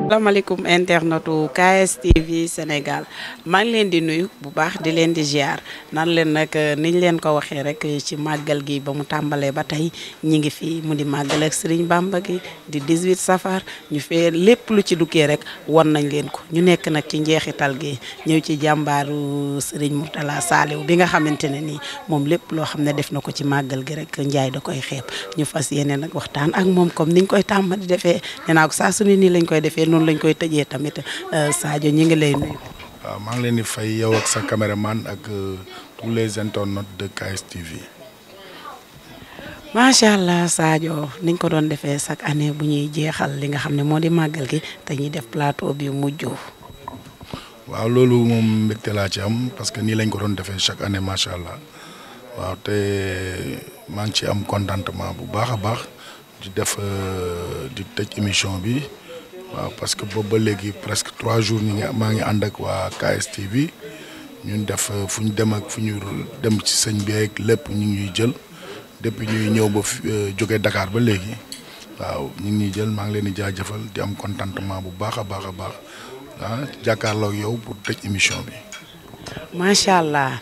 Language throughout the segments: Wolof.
Assalamualaikum internetu KSTV Sénégal maa ngi leen di nuyu bu baax di leen di ziar nan leen nag niñ leen ko waxee rek ci màggal gi ba mu tàmbalee ba tey ñi ngi fi mu di màggal ak Serigne Bamba gi di 18 safar ñu fee lépp lu ci duggee rek won nañ leen ko ñu nekk nag ci njeexital gi ñëw ci jàmbaaru Serigne Mourtala Saliou bi nga xamante ne nii moom lépp loo xam ne def na ko ci màggal gi rek njaay da koy xeeb ñu fas yéene nag waxtaan ak moom comme niñ koy tàmbali defee nee naa ko saa su ne nii lañ koy defee noonu lañ koy tëjee tamit Sadio ñi ngi lay nuyu. waaw maa ngi leen di fay yow ak sa caméraman ak tous les internautes de KSTV. macha allah Sadio niñ ko doon defee chaque année bu ñuy jeexal li nga xam ne moo di màggal gi te ñuy def plateau bi mujj. waaw loolu moom mbégte laa ci am parce que nii lañ ko doon defee chaque année macha allah waaw te maa ngi ci am contentement bu baax a baax di def di tëj émission bi. waaw parce que boobu ba léegi presque 3 jours maa ngi ànd ak waa KSTV ñun def fu ñu dem ak fu ñu dem ci sëñ bi ak lépp ñu ngi ñuy jël depuis ñuy ñëw ba jógee Dakar ba léegi waaw ñu ngi ñuy jël maa ngi leen di jaajëfal di am contentement bu baax a baax a baax jàkkaarloo ak yow pour tëj émission bi. macha allah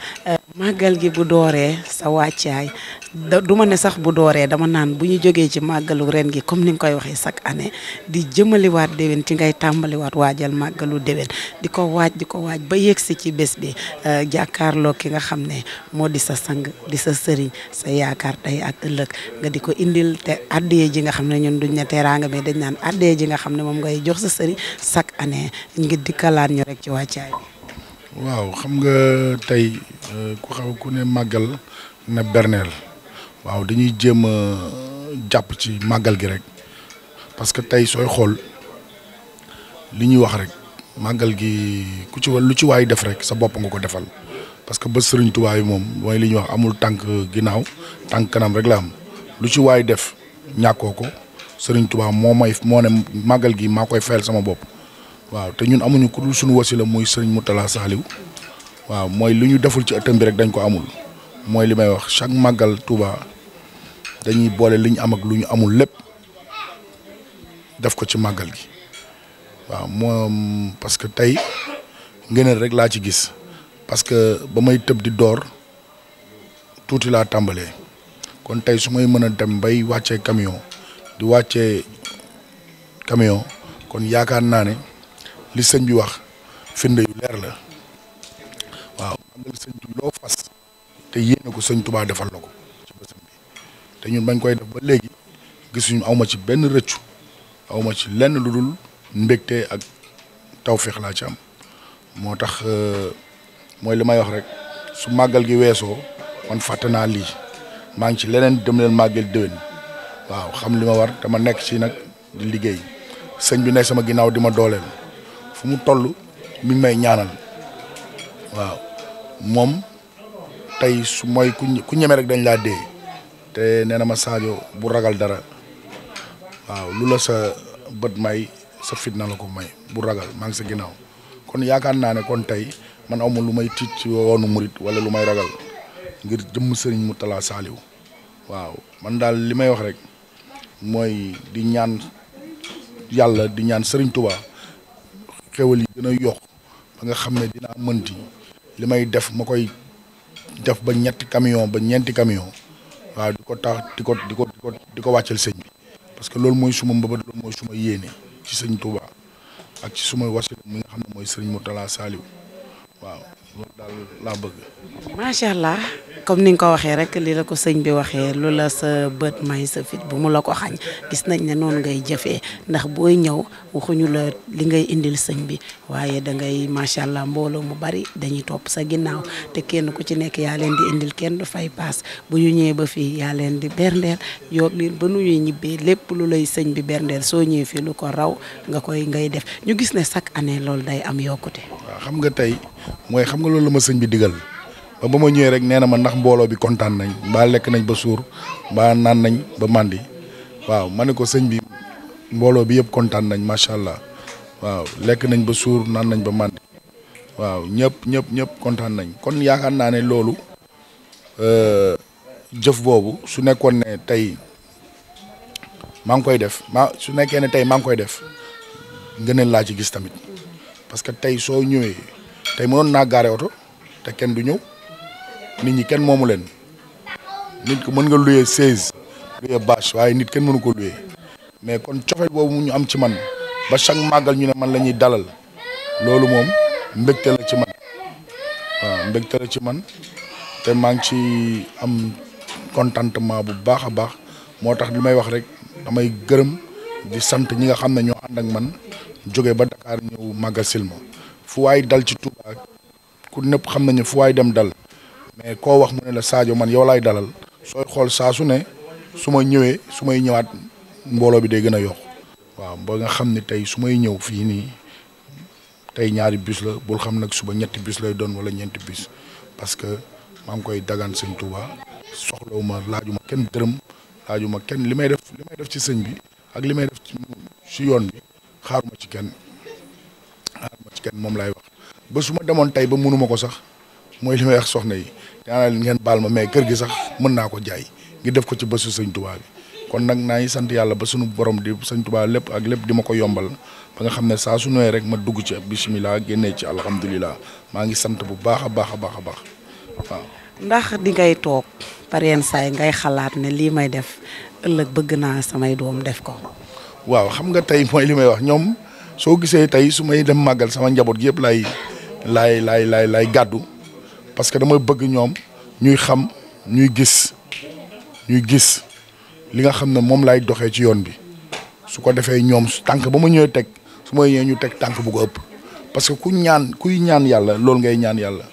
màggal gi bu dooree sa wàccaay du ma ne sax bu dooree dama naan bu ñu jógee ci màggalu ren gi comme ni nga koy waxee chaque année di jëmaliwaat déwén ci ngay tàmbaliwaat waajal màggalu déwén di ko waaj ba yegsi ci bés bi jàkkaarloo ki nga xam ne moo di sa sang di sa sëriñ sa yaakaar tey ak ëllëg nga di ko indil te addee ji nga xam ne ñun duñ ne teraanga mais dañ naan addee ji nga xam ne moom ngay jox sa sëriñ chaque année ngir dikkalaat ñu rek ci wàccaay bi. waaw xam nga tey ku ne màggal na berneel waaw dañuy jéem a jàpp ci màggal gi rek parce que tey sooy xool li ñuy wax rek màggal gi ku ci lu ci waay def rek sa bopp nga ko defal parce que ba Sëriñ Tuubaa yi moom mooy li ñuy wax amul tànk ginnaaw tànk kanam rek la am lu ci waay def ñàkkoo ko Sëriñ Tuubaa moo ne màggal gi maa koy fayal sama bopp. waaw te ñun amuñu ku dul suñu wasila muy Serigne Mourtala Saliou waaw mooy lu ñu deful ci ëttam bi rek dañ ko amul mooy li may wax chaque màggal Touba dañuy boole li ñu am ak lu ñu amul lépp def ko ci màggal gi waaw moom parce que tey ngëneel rek laa ci gis parce que ba may tëb di door tuuti laa tàmbalee kon tey su may mën a dem bay wàccee camion di wàccee camion kon yaakaar naa ne li sëñ bi wax firnde yu leer la waaw am na sëñ bi loo fas te yéene ko sëñ Touba defal la ko ci bésam bi te ñun bañ koy def ba léegi gisuñu awma ci benn rëccu awma ci lenn lu dul mbégte ak tawféex laa ci am moo tax mooy li may wax rek su màggal gi weesoo man fàtte naa lii maa ngi ci leneen dem leen màggal déwén waaw xam li ma war dama nekk ci nag di liggéey sëñ bi nekk sama ginnaaw di ma dooleel fu mu toll mi ngi may ñaanal waaw moom tey su mooy ku ñeme rek dañ laa dee te nee na ma Sadio bu ragal dara waaw lu la sa bët may sa fitna la ko may bu ragal maa ngi sa ginnaaw kon yaakaar naa ne kon tey man awma lu may tiit ci woonu murit wala lu may ragal ngir jëmm Serigne Mourtala Saliou waaw man daal li may wax rek mooy di ñaan yàlla di ñaan Serigne Touba xéwal yi gën a yokk ba nga xam ne dinaa mënti li may def ma koy def ba ñetti camion ba ñeenti camion waaw di ko tax di ko wàccel sëñ bi parce que loolu mooy suma mbëbët loolu mooy suma yéene ci sëñ Touba ak ci suma wasila mi nga xam ne mooy Serigne Mourtala Saliou waaw loolu daal laa bëgg. macha allah comme ni nga ko waxee rek li la ko sëñ bi waxee lu la sa bët may sa fit bu mu la ko xañ gis nañ ne noonu ngay jëfee ndax booy ñëw waxuñu la li ngay indil sëñ bi waaye da ngay macha allah mbooloo mu bari dañuy topp sa ginnaaw te kenn ku ci nekk yaa leen di indil kenn du fay paas bu ñu ñëwee ba fii yaa leen di berndeel yoog leen ba nu ñuy ñibbee lépp lu lay sëñ bi berndeel soo ñëwee fii lu ko raw ngay def ñu gis ne chaque année loolu day am yokkute. waaw xam nga tey mooy xam nga loolu la ma sëñ bi digal ba ma ñëwee rek nee na ma ndax mbooloo bi kontaan nañ mbaa lekk nañ ba suur mbaa naan nañ ba màndi waaw ma ne ko sëñ bi mbooloo bi yëpp kontaan nañ macha allah waaw lekk nañ ba suur naan nañ ba màndi waaw ñëpp kontaan nañ kon yaakaar naa ne loolu jëf boobu su nekkoon ne tey maa ngi koy def su nekkee ne tey maa ngi koy def ngëneel laa ci gis tamit parce que tey soo ñëwee tey mënoon naa gaare oto te kenn du ñëw nit ñi kenn moomu leen nit ko mën nga luyee 16 luyee bâche waaye nit kenn mënu ko luyee mais kon cofeel boobu ñu am ci man ba chaque màggal ñu ne man la ñuy dalal loolu moom mbégte la ci man waaw mbégte la ci man te maa ngi ci am contentement bu baax a baax moo tax li may wax rek damay gërëm di sant ñi nga xam ne ñoo ànd ak man jóge ba Dakar ñëw màggal silma fu waay dal ci Touba ku ñëpp xam nañu fu waay dem dal mais koo wax mu ne la Sadio man yow laay dalal sooy xool saa su ne su ma ñëwee su may ñëwaat mbooloo bi day gën a yokk waaw ba nga xam ne tey su may ñëw fii nii tey ñaari bus la bul xam nag suba ñetti bus lay doon wala ñeenti bus parce que maa ngi koy dagaan sëñ Touba soxlawuma laajuma kenn dërëm laajuma kenn li may def ci sëñ bi ak li may def ci yoon bi xaaruma ci kenn moom laay wax ba su ma demoon tey ba mënuma ko sax mooy li may wax soxna yi daanaka ngeen baal ma mais kër gi sax mën naa ko jaay ngir def ko ci bésu sëñ Touba bi kon nag naa ngi sant yàlla ba sunu borom di sëñ Touba lépp ak lépp di ma ko yombal ba nga xam ne saa su ñëwee rek ma dugg ci bisimilah génnee ci alhamdulilah maa ngi sant bu baax a baax waaw. ndax di ngay toog par yenn saay ngay xalaat ne lii may def ëllëg bëgg naa samay doom def ko. waaw xam nga tey mooy li may wax ñoom soo gisee tey su may dem màggal sama njaboot gi yëpp lay gàddu parce que dama bëgg ñoom ñuy xam ñuy gis li nga xam ne moom lay doxee ci yoon bi su ko defee ñoom tànk ba ma ñëwee teg su ma ñëwee ñu teg tànk bu ko ëpp parce que kuy ñaan yàlla loolu ngay ñaan yàlla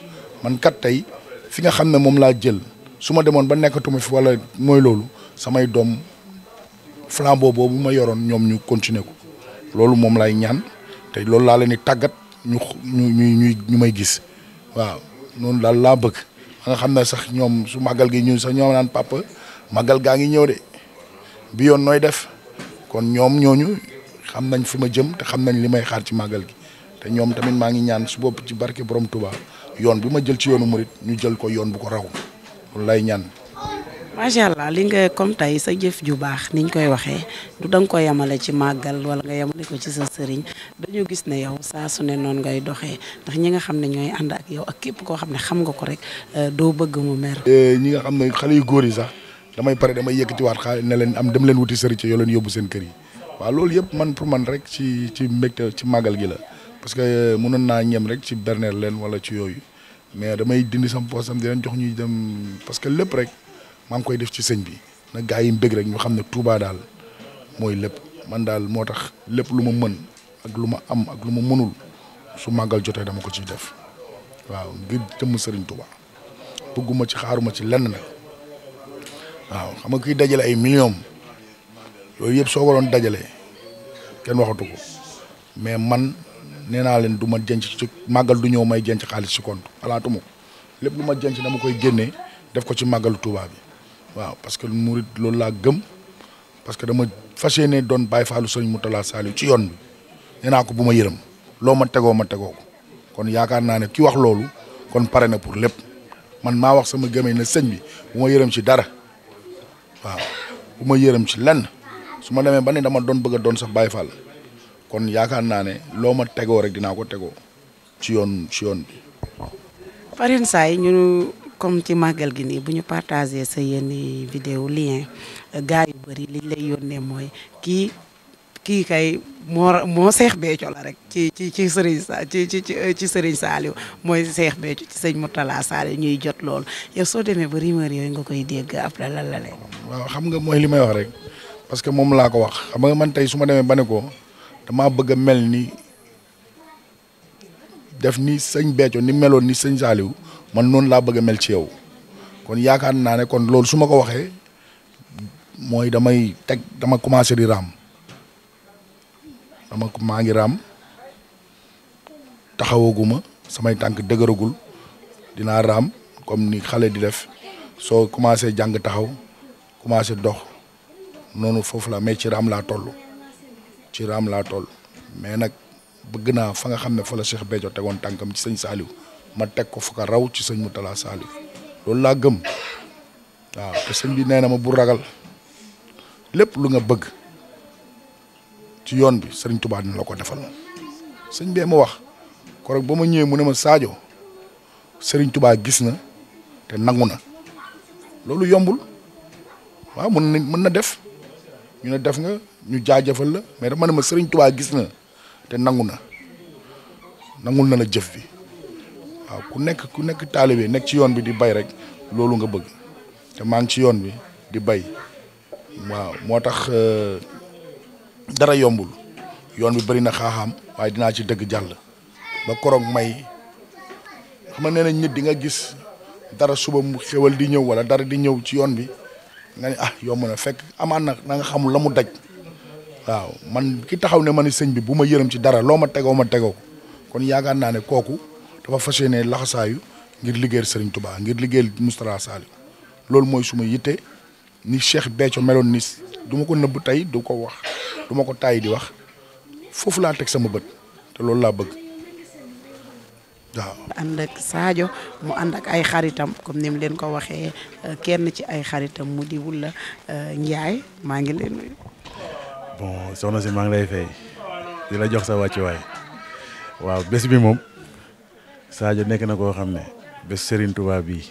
man kat tey fi nga xam ne moom laa jël su ma demoon ba nekkatuma fi wala mooy loolu samay doom flambeau boobu ma yoroon ñoom ñu continuer ko loolu moom lay ñaan te loolu laa leen di tàggat ñu may gis waaw noonu daal laa bëgg nga xam ne sax ñoom su màggal gi ñu sax ñoom naan papa màggal gaa ngi ñëw de bi yoon nooy def kon ñoom ñooñu xam nañ fi ma jëm te xam nañ li may xaar ci màggal gi te ñoom tamit maa ngi ñaan su bopp ci barke borom Touba yoon bi ma jël ci yoonu murit ñu jël ko yoon bu ko raw loolu lay ñaan. macha allah li nga comme tey sa jëf ju baax niñ koy waxee du da nga ko yemale ci màggal wala nga yemale ko ci sa sëriñ dañoo gis ne yow saa su ne noonu ngay doxee ndax ñi nga xam ne ñooy ànd ak yow ak képp koo xam ne xam nga ko rek doo bëgg mu mer. ñi nga xam ne xale yu góor yi sax damay yëkkatiwaat xaalis ne leen am dem leen wuti sëriñ ci yoo leen yóbbu seen kër yi waaw loolu yëpp man pour man rek ci mbégte ci màggal gi la parce que mënoon naa ñem rek ci berneel leen wala ci yooyu mais damay dindi sam poosam di leen jox ñuy dem parce que lépp rek maa ngi koy def ci sëñ bi na gaa yi mbég rek ñu xam ne Touba daal mooy lépp man daal moo tax lépp lu ma mën ak lu ma am ak lu ma mënul su màggal jotee dama ko ciy def waaw ngir jëmm sëriñ Touba bëgguma ci xaaruma ci lenn nag waaw xam nga kuy dajale ay millions yooyu yëpp soo ko doon dajale kenn waxatu ko mais man nee naa leen du ma jenc ci màggal du ñëw may jenc xaalis ci compte xalaatuma ko lépp lu ma jenc dama koy génnee def ko ci màggalu Touba bi waaw parce que murid loolu laa gëm parce que dama fas yéene doon Baye Fallou Sëñ Moutalla Saliou ci yoon bi nee naa ko bu ma yërëm loo ma tegoo ko kon yaakaar naa ne ki wax loolu kon pare na pour lépp man maa wax sama gëmee ne sëñ bi bu ma yërëm ci dara waaw bu ma yërëm ci lenn su ma demee ba ne dama doon bëgg a doon sax Baye Fall kon yaakaar naa ne loo ma tegoo rek dinaa ko tegoo ci yoon bi. pareen saa yi ñu comme ci màggal gi nii bu ñu partagé sa yenn vidéo lien gars yu bëri liñ lay yónnee mooy kii kay moo Seex Béthio la rek ci sëriñ ci sëriñ Saliou mooy Seex Béthio ci sëñ Moutalla Saliou ñuy jot loolu yow soo demee ba rumeur yooyu nga koy dégg après lan la leen. waaw xam nga mooy li may wax rek parce que moom laa ko wax xam nga man tey su ma demee ba ne ko damaa bëgg a mel ni def ni sëñ Béthio ni meloon ni sëñ Saliou man noonu laa bëgg a mel ci yow kon yaakaar naa ne kon loolu su ma ko waxee mooy dama commencé di raam maa ngi raam taxawaguma samay tànk dëgëragul dinaa raam comme ni xale di def soo commencé jàng taxaw commencé dox noonu foofu la mais ci raam laa toll mais nag bëgg naa fa nga xam ne fa la Cheikh Béthio tegoon tànkam ci sëñ Saliou ma teg ko fu ko raw ci sëñ Moutala Saliou loolu laa gëm waaw te sëñ bi nee na ma bu ragal lépp lu nga bëgg ci yoon bi sëriñ Touba dina la ko defal sëñ bee ma wax korog ba ma ñëwee mu ne ma Sadio sëriñ Touba gis na te nangu na loolu yombul waaw mën na def ñu ne def nga ñu jaajëfal la mais dama ne ma sëriñ Touba gis na te nangul na la jëf bi waaw ku nekk taalibe nekk ci yoon bi di bay rek loolu nga bëgg te maa ngi ci yoon bi di bay waaw moo tax dara yombul yoon bi bëri na xaaxaam waaye dinaa ci dëgg jàll ba korog may xam nga nee nañ nit di nga gis dara suba mu xewal di ñëw wala dara di ñëw ci yoon bi nga ne yomb na fekk amaan na nga xamul la mu daj waaw man ki taxaw ne ma ni sëñ bi bu ma yërëm ci dara loo ma tegoo ko kon yaakaar naa ne kooku dafa fas yéene laxasaayu ngir liggéeyal Serigne Touba ngir liggéeyal Moustapha Saliou loolu mooy suma yitte ni Cheikh Béthio meloon ni du ma ko nëbb tey du ko wax du ma ko tàyyi di wax foofu laa teg sama bët te loolu laa bëgg waaw. ànd ak Sadio mu ànd ak ay xaritam comme ni mu leen ko waxee kenn ci ay xaritam mu di Wula Ndiaye maa ngi leen nuyu. bon soxna si maa ngi lay fay di la jox sa wàccuwaay waaw bés bi moom Sadio nekk na koo xam ne bés Serigne Touba bii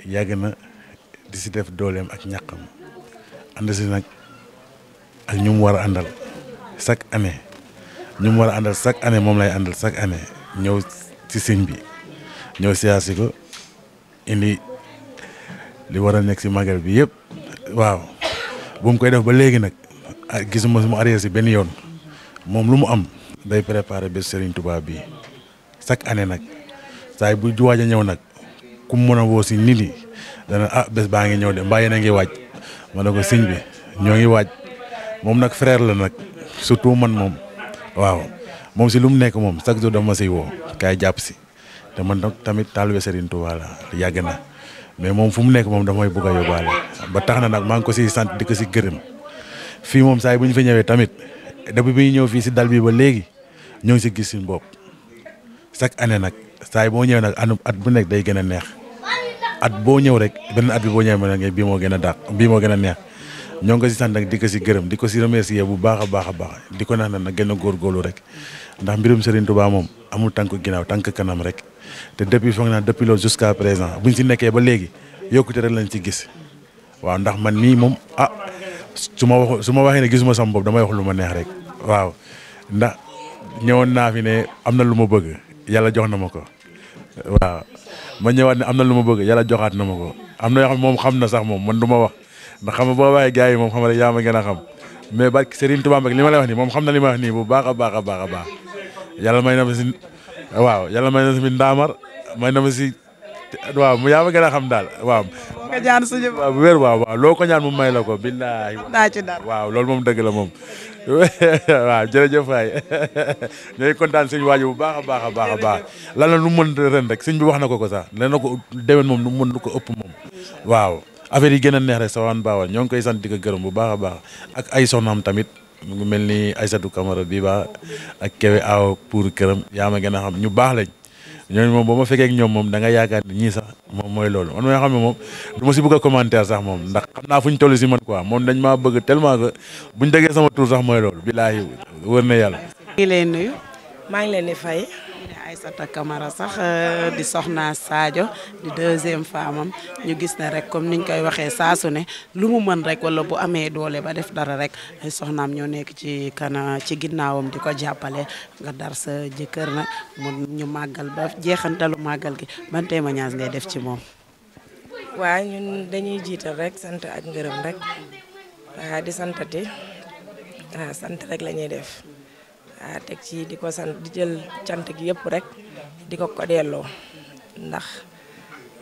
yàgg na di si def dooleem ak ñàqam ànd si nag ak ñu mu war a àndal chaque année moom lay àndal chaque année ñëw ci sëñ bi ñëw siyaasi ko indi li war a nekk si magal bi yëpp waaw bu mu koy def ba léegi nag gisuma mu arrière si benn yoon moom lu mu am day préparer bés Serigne Touba bii chaque année nag saa bu waaj a ñëw nag ku mu mën a woo si nit yi dana bés baa ngi ñëw de mbaa yéen a ngi waaj ma ne ko sëñ bi ñoo ngi waaj moom nag frère la nag surtout man moom waaw moom si lu mu nekk moom chaque jour dama siy woo kaay jàpp si te man nag tamit taalibe Serigne Touba la yàgg na mais moom fu mu nekk moom damay bëgg a yóbbaale ba tax na nag maa ngi ko siy sant di ko si gërëm fii moom saa yi bu ñu fa ñëwee tamit depuis bi ñu ñëw fii si dal bi ba léegi ñoo ngi si gis suñu bopp chaque année nag saa yi boo ñëwee nag at bu nekk day gën a neex at boo ñëw rek benn at bi boo ñëwee ma ne bii moo gën a dàq bii moo gën a neex ñoo ngi ko si sant nag di ko si gërëm di ko si remercier bu baax a baax a baax di ko naan nag gën a góorgóorlu rek ndax mbirum Serigne Touba moom amul tànk ginnaaw tànk kanam rek te depuis foog naa depuis loolu jusqu'à présent buñ si nekkee ba léegi yokkute rek lañ ci gis waaw ndax man nii moom su ma waxee ne gisuma sama bopp damay wax lu ma neex rek waaw ndax ñëwoon naa fi ne am na lu ma bëgg yàlla jox na ma ko waaw ma ñëwaat ne am na lu ma bëgg yàlla joxaat na ma ko am na yoo xam moom xam na sax moom man du ma wax ndax xam nga boo waxee gars yi moom xam nga yaa ma gën a xam mais barke Serigne Touba li ma lay wax nii moom xam na li ma wax nii bu baax a baax a baax a baax yàlla may na ma si waaw yàlla may na si ndaamar may na ma si waaw mu yaa ma gën a xam daal waaw. nga ñaan suñu waaw bu wér waaw loo ko ñaan mu may la ko billaahi. naa ci dara waaw loolu moom dëgg la moom. waaw jërëjëf waay ñooy kontaan sëñ waaju bu baax a baax a baax a baax lan la nu mën ren rek sëñ bi wax na ko sax nee na ko déwén moom nu mën ko ëpp moom waaw affaire yi gën a neex rek sawaan baawal ñoo ngi koy sant di ko gërëm bu baax a baax ak ay soxnaam tamit mu ngi mel ni Aïssatou Camara bi ba ak Kewe Aw pour këram yaa ma gën a xam ñu baax lañ ñooñu moom ba ma fekkee ak ñoom moom da nga yaakaar ni ñii sax moom mooy loolu man mooy xam ne moom du ma si bëgg a commentaire sax moom ndax xam naa fu ñu toll si man quoi moom dañ maa bëgg tellement que buñ déggee sama tur sax mooy loolu billaahi wër na yàlla. ngi leen nuyu. maa ngi leen di fay. Aïssatou Camara sax di soxna Sadio di deuxième femme am ñu gis ne rek comme niñ koy waxee saa su ne lu mu mën rek wala bu amee doole ba def dara rek ay soxnaam ñoo nekk ci ci ginnaawam di ko jàppale nga dar sa jëkkër nag mu ñu màggal ba jeexantalu màggal gi ban témoignage ngay def ci moom. waaw ñun dañuy jiital rek sant ak ngërëm rek di santati sant rek la ñuy def. teg ci di ko sant di jël cant gi yëpp rek di ko delloo ndax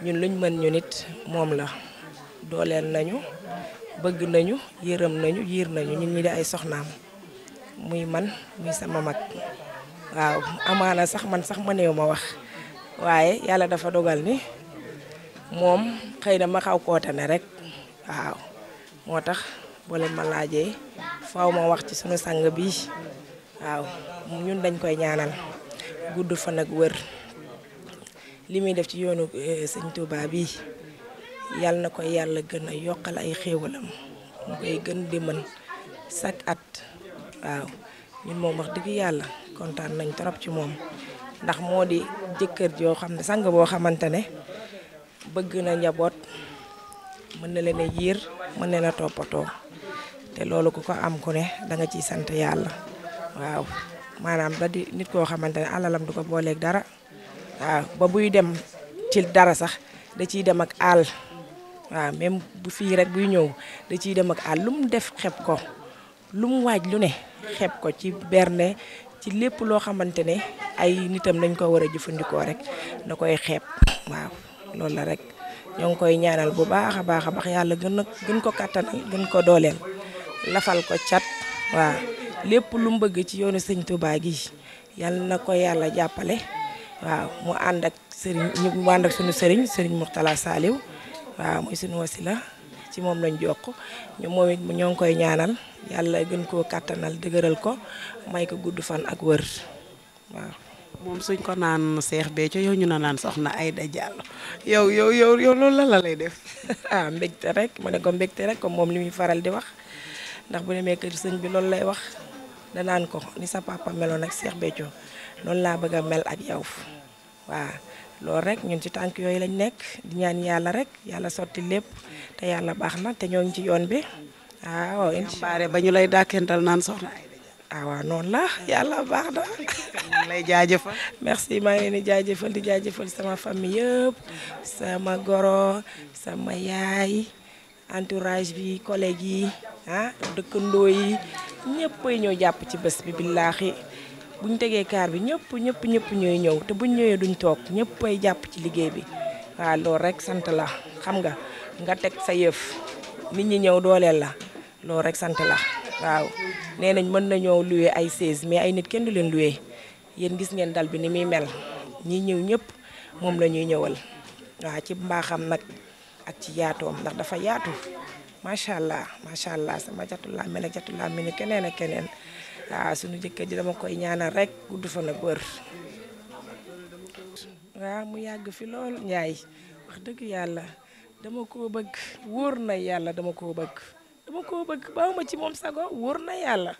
ñun luñ mën ñu nit moom la dooleel nañu bëgg nañu yërëm nañu yiir nañu ñun ñi di ay soxnaam muy man muy sama mag waaw amaana sax man sax mëneewu ma wax waaye yàlla dafa dogal ni moom xëy na ma xaw kootane rek waaw moo tax boo leen ma laajee faaw ma wax ci sunu sang bi waaw ñun dañ koy ñaanal gudd fan ak wër li muy def ci yoonu sëñ Touba bi yàlla na ko yàlla gën a yokkal ay xéewalam mu koy gën di mën chaque at waaw ñun moom wax dëgg yàlla kontaan nañ trop ci moom ndax moo di jëkkër joo xam ne sang boo xamante ne bëgg na njaboot mën na leen a yiir mën na leen a toppatoo te loolu ku ko am ku ne da nga ciy sant yàlla waaw maanaam da di nit koo xamante ne alalam du ko booleeg dara waaw ba buy dem ci dara sax da ciy dem ak àll waaw même bu fii rek buy ñëw da ciy dem ak àll lu mu def xeb ko lu mu waaj lu ne xeb ko ci berne ci lépp loo xamante ne ay nitam dañ ko war a jëfandikoo rek da koy xeeb waaw loolu la rek ñoo ngi koy ñaanal bu baax a baax yàlla gën ko kattanal gën ko dooleel lafal ko cat waaw lépp lu mu bëgg ci yoonu sëñ Touba gi yàlla na ko yàlla jàppale waaw mu ànd ak sunu sëriñ Mourtala Saliou waaw muy sunu wasila ci moom lañ jokk moom it ñoo ngi koy ñaanal yàlla gën koo kattanal dëgëral ko may ko gudd fan ak wër waaw. moom suñ ko naan Cheikh Béthio yow ñu naan soxna Aïda Diallo yow loolu la lay def. ah mbégte rek ma ne ko mbégte rek comme moom li muy faral di wax ndax bu demee kër sëñ bi loolu lay wax danaan ko ni sa papa meloon ak Cheikh Béthio noonu laa bëgg a mel ak yow waaw. loolu rek ñun ci tànk yooyu lañ nekk di ñaan yàlla rek yàlla sotti lépp te yàlla baax na te ñoo ngi ci yoon bi waaw. baare ba ñu lay dàkkental naan soxna Aïda Diallo waaw noonu la yàlla baax na. ñu lay jaajëfal. merci maa ngi leen di jaajëfal sama famille yëpp sama goro sama yaay entourage bi collègue yi dëkkandoo yi ñëppay ñëw jàpp ci bés bi billaahi buñ tegee kaar bi ñëpp ñooy ñëw te buñ ñëwee duñ toog ñëppay jàpp ci liggéey bi waaw loolu rek sant la xam nga teg sa yëf nit ñi ñëw dooleel la loolu rek sant la waaw. nee nañ mën nañoo loué ay 16 mais ay nit kenn du leen loué yéen gis ngeen dal bi ni muy mel ñi ñëw ñëpp moom la ñuy ñëwal waaw ci mbaaxam nag ak ci yaatoom ndax dafa yaatu macha allah sama jatulaa mel ak jatulaa mel ni keneen ak keneen. waaw suñu jëkkër ji dama koy ñaanal rek gudd fan ak wër waaw mu yàgg fi lool Njaay wax dëgg yàlla dama koo bëgg wóor na yàlla dama koo bëgg baaw ma ci moom sago wóor na yàlla